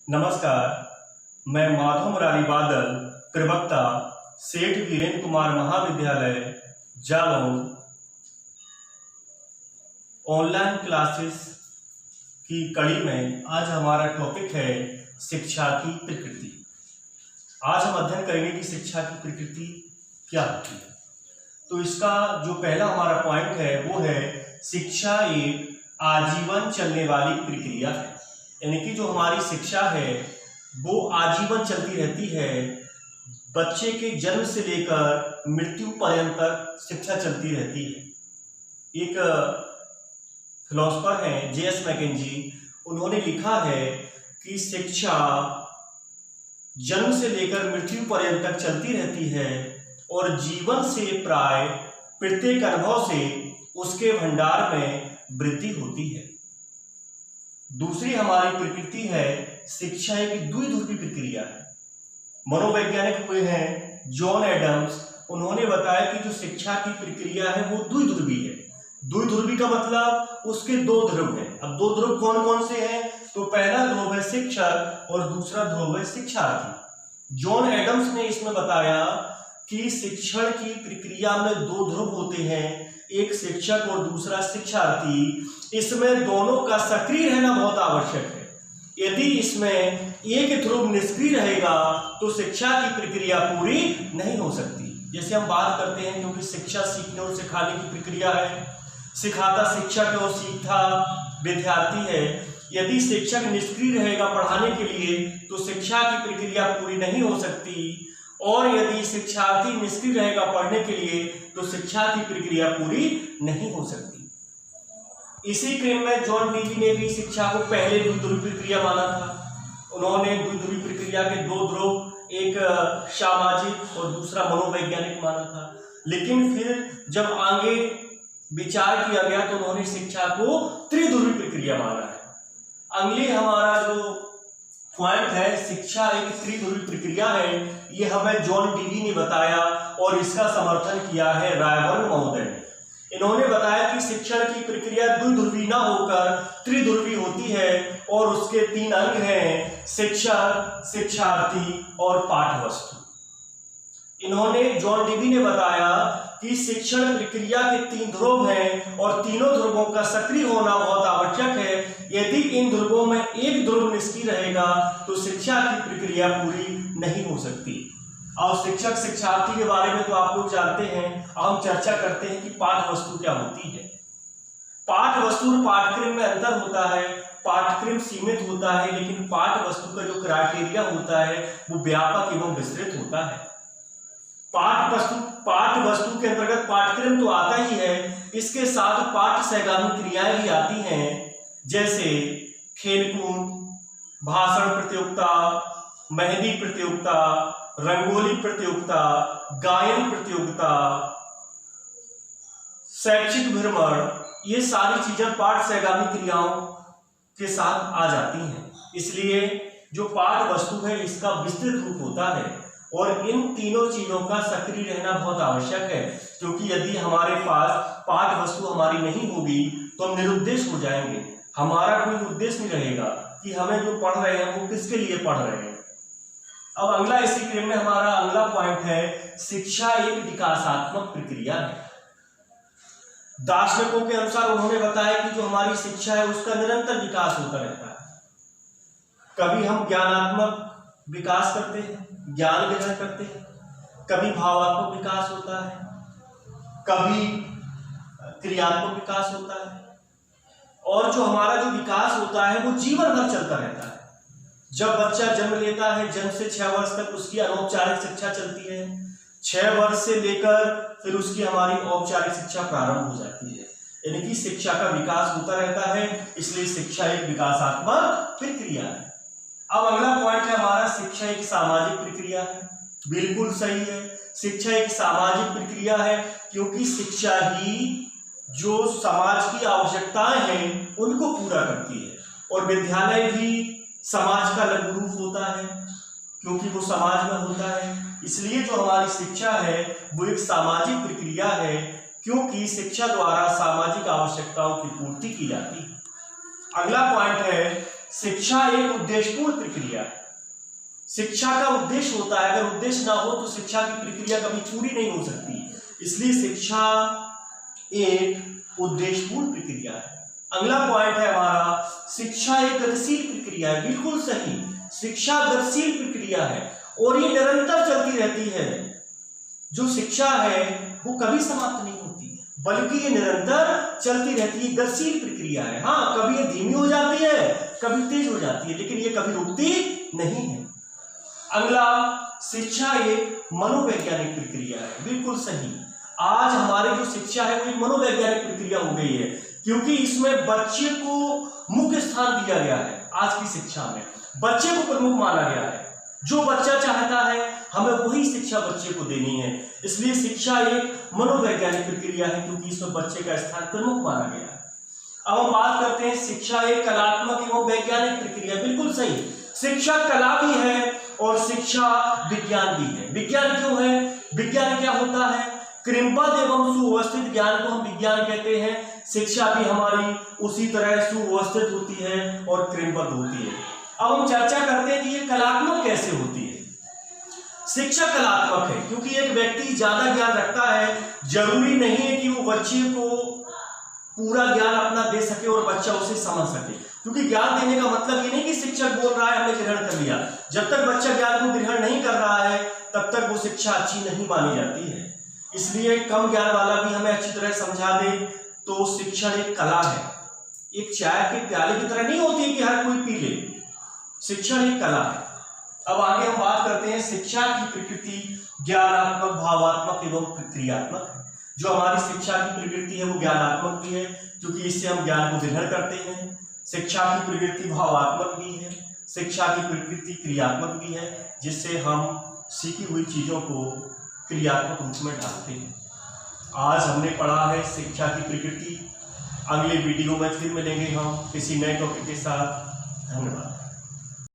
नमस्कार, मैं माधव मुरारी बादल, प्रवक्ता सेठ वीरेंद्र कुमार महाविद्यालय जालौन ऑनलाइन क्लासेस की कड़ी में आज हमारा टॉपिक है शिक्षा की प्रकृति। आज हम अध्ययन करेंगे कि शिक्षा की प्रकृति क्या होती है। तो इसका जो पहला हमारा पॉइंट है वो है शिक्षा एक आजीवन चलने वाली प्रक्रिया है। यानी कि जो हमारी शिक्षा है वो आजीवन चलती रहती है। बच्चे के जन्म से लेकर मृत्यु पर्यंत तक शिक्षा चलती रहती है। एक फिलोसोफर हैं J.S. मैकेंजी, उन्होंने लिखा है कि शिक्षा जन्म से लेकर मृत्यु पर्यंत तक चलती रहती है और जीवन से प्राय प्रत्येक अनुभव से उसके भंडार में वृद्धि होती है। दूसरी हमारी प्रकृति है शिक्षा एक द्विध्रुवी प्रक्रिया है। मनोवैज्ञानिक हुए हैं जॉन एडम्स, उन्होंने बताया कि जो शिक्षा की प्रक्रिया है वो द्विध्रुवी है। द्विध्रुवी का मतलब उसके दो ध्रुव हैं। अब दो ध्रुव कौन कौन से हैं? तो पहला ध्रुव है शिक्षक और दूसरा ध्रुव है शिक्षार्थी। जॉन एडम्स ने इसमें बताया कि शिक्षण की प्रक्रिया में दो ध्रुव होते हैं, एक शिक्षक और दूसरा शिक्षार्थी। इसमें दोनों का सक्रिय रहना बहुत आवश्यक है। यदि इसमें एक ध्रुव निष्क्रिय रहेगा तो शिक्षा की प्रक्रिया पूरी नहीं हो सकती। जैसे हम बात करते हैं, क्योंकि शिक्षा सीखने और सिखाने की प्रक्रिया है, सिखाता शिक्षक और सीखता विद्यार्थी है। यदि शिक्षक निष्क्रिय रहेगा पढ़ाने के लिए तो शिक्षा की प्रक्रिया पूरी नहीं हो सकती, और यदि शिक्षार्थी निष्क्रिय रहेगा पढ़ने के लिए तो शिक्षा की प्रक्रिया पूरी नहीं हो सकती। इसी क्रम में जॉन डीवी ने भी शिक्षा को पहले द्विध्रुवी प्रक्रिया माना था। उन्होंने द्विध्रुवी प्रक्रिया के दो ध्रुव, एक सामाजिक और दूसरा मनोवैज्ञानिक माना था। लेकिन फिर जब आगे विचार किया गया तो उन्होंने शिक्षा को त्रिध्रुवी प्रक्रिया माना है। अगले हमारा जो पॉइंट है शिक्षा एक त्रिध्रुवी प्रक्रिया है, ये हमें जॉन डीवी ने बताया और इसका समर्थन किया है रायबर्ग महोदय ने। इन्होंने बताया कि शिक्षण की प्रक्रिया द्विध्रुवी न होकर त्रिध्रुवी होती है और उसके तीन अंग हैं, शिक्षक, शिक्षार्थी और पाठवस्तु। इन्होंने जॉन डीवी ने बताया कि शिक्षण प्रक्रिया के तीन ध्रुव हैं और तीनों ध्रुवों का सक्रिय होना बहुत आवश्यक है। यदि इन ध्रुवों में एक ध्रुव निष्क्रिय रहेगा तो शिक्षा की प्रक्रिया पूरी नहीं हो सकती। और शिक्षक शिक्षार्थी के बारे में तो आप लोग जानते हैं। हम चर्चा करते हैं कि पाठवस्तु क्या होती है। पाठवस्तु और पाठ्यक्रम में अंतर होता है। पाठ्यक्रम सीमित होता है, लेकिन पाठवस्तु का जो क्राइटेरिया होता है वो व्यापक एवं विस्तृत होता है। पाठ्यवस्तु के अंतर्गत पाठ्यक्रम तो आता ही है, इसके साथ पाठ्य सहगामी क्रियाएं भी आती हैं, जैसे खेलकूद, भाषण प्रतियोगिता, मेहंदी प्रतियोगिता, रंगोली प्रतियोगिता, गायन प्रतियोगिता, शैक्षिक भ्रमण। ये सारी चीजें पाठ्य सहगामी क्रियाओं के साथ आ जाती हैं। इसलिए जो पाठ वस्तु है इसका विस्तृत रूप होता है और इन तीनों चीजों का सक्रिय रहना बहुत आवश्यक है, क्योंकि यदि हमारे पास पाठ वस्तु हमारी नहीं होगी तो हम निरुद्देश हो जाएंगे। हमारा कोई उद्देश्य नहीं रहेगा कि हमें जो पढ़ रहे हैं वो किसके लिए पढ़ रहे हैं। अब अगला इसी क्रम में हमारा अगला पॉइंट है शिक्षा एक विकासात्मक प्रक्रिया है। दार्शनिकों के अनुसार उन्होंने बताया कि जो हमारी शिक्षा है उसका निरंतर विकास होता रहता है। कभी हम ज्ञानात्मक विकास करते हैं, ज्ञान ग्रहण करते हैं, कभी भावात्मक विकास होता है, कभी क्रियात्मक विकास होता है, और जो हमारा जो विकास होता है वो जीवन भर चलता रहता है। जब बच्चा जन्म लेता है, जन्म से 6 वर्ष तक उसकी अनौपचारिक शिक्षा चलती है। 6 वर्ष से लेकर फिर उसकी हमारी औपचारिक शिक्षा प्रारंभ हो जाती है। यानी कि शिक्षा का विकास होता रहता है, इसलिए शिक्षा एक विकासात्मक प्रक्रिया है। अब अगला पॉइंट है हमारा शिक्षा एक सामाजिक प्रक्रिया है। बिल्कुल सही है, शिक्षा एक सामाजिक प्रक्रिया है, क्योंकि शिक्षा ही जो समाज की आवश्यकताएं हैं उनको पूरा करती है, और विद्यालय भी समाज का लघु रूप होता है क्योंकि वो समाज में होता है। इसलिए जो हमारी शिक्षा है वो एक सामाजिक प्रक्रिया है, क्योंकि शिक्षा द्वारा सामाजिक आवश्यकताओं की पूर्ति की जाती है। अगला पॉइंट है शिक्षा एक उद्देश्यपूर्ण प्रक्रिया है। शिक्षा का उद्देश्य होता है, अगर उद्देश्य ना हो तो शिक्षा की प्रक्रिया कभी पूरी नहीं हो सकती। इसलिए शिक्षा एक उद्देश्यपूर्ण प्रक्रिया है। अगला पॉइंट है हमारा, शिक्षा एक गतिशील प्रक्रिया है। बिल्कुल सही, शिक्षा गतिशील प्रक्रिया है और ये निरंतर चलती रहती है। जो शिक्षा है वो कभी समाप्त नहीं होती, बल्कि ये निरंतर चलती रहती है, गतिशील प्रक्रिया है। हाँ, कभी ये धीमी हो जाती है, कभी तेज हो जाती है, लेकिन ये कभी रुकती नहीं है। अगला, शिक्षा एक मनोवैज्ञानिक प्रक्रिया है। बिल्कुल सही, आज हमारी जो शिक्षा है वो एक मनोवैज्ञानिक प्रक्रिया हो गई है, क्योंकि इसमें बच्चे को मुख्य स्थान दिया गया है। आज की शिक्षा में बच्चे को प्रमुख माना गया है। जो बच्चा चाहता है हमें वही शिक्षा बच्चे को देनी है। इसलिए शिक्षा एक मनोवैज्ञानिक प्रक्रिया है, क्योंकि इसमें बच्चे का स्थान प्रमुख माना गया है। अब हम बात करते हैं, शिक्षा एक कलात्मक एवं वैज्ञानिक प्रक्रिया। बिल्कुल सही, शिक्षा कला भी है और शिक्षा विज्ञान भी है। विज्ञान क्यों है? विज्ञान क्या होता है? क्रमबद्ध एवं सुव्यवस्थित ज्ञान को हम विज्ञान कहते हैं। शिक्षा भी हमारी उसी तरह सुव्यवस्थित होती है और क्रमबद्ध होती है। अब हम चर्चा करते हैं कि ये कलात्मक कैसे होती है। शिक्षा कलात्मक है क्योंकि एक व्यक्ति ज्यादा ज्ञान रखता है, जरूरी नहीं है कि वो बच्चे को पूरा ज्ञान अपना दे सके और बच्चा उसे समझ सके, क्योंकि ज्ञान देने का मतलब ये नहीं कि शिक्षक बोल रहा है हमने ग्रहण कर लिया। जब तक बच्चा ज्ञान को ग्रहण नहीं कर रहा है तब तक वो शिक्षा अच्छी नहीं मानी जाती है। इसलिए कम ज्ञान वाला भी हमें अच्छी तरह समझा दे तो शिक्षण एक कला है। एक चाय के प्याले की तरह नहीं होती है कि हर कोई पी ले। शिक्षण एक कला है। अब आगे हम बात करते हैं, शिक्षा की प्रकृति ज्ञानात्मक, भावात्मक एवं क्रियात्मक है। जो हमारी शिक्षा की प्रकृति है वो ज्ञानात्मक भी है, क्योंकि इससे हम ज्ञान को ग्रहण करते हैं। शिक्षा की प्रकृति भावात्मक भी है, शिक्षा की प्रकृति क्रियात्मक भी है, जिससे हम सीखी हुई चीजों को क्रियात्मक रूप में ढालते हैं। आज हमने पढ़ा है शिक्षा की प्रकृति। अगले वीडियो में फिर मिलेंगे हम किसी नए टॉपिक के साथ। धन्यवाद।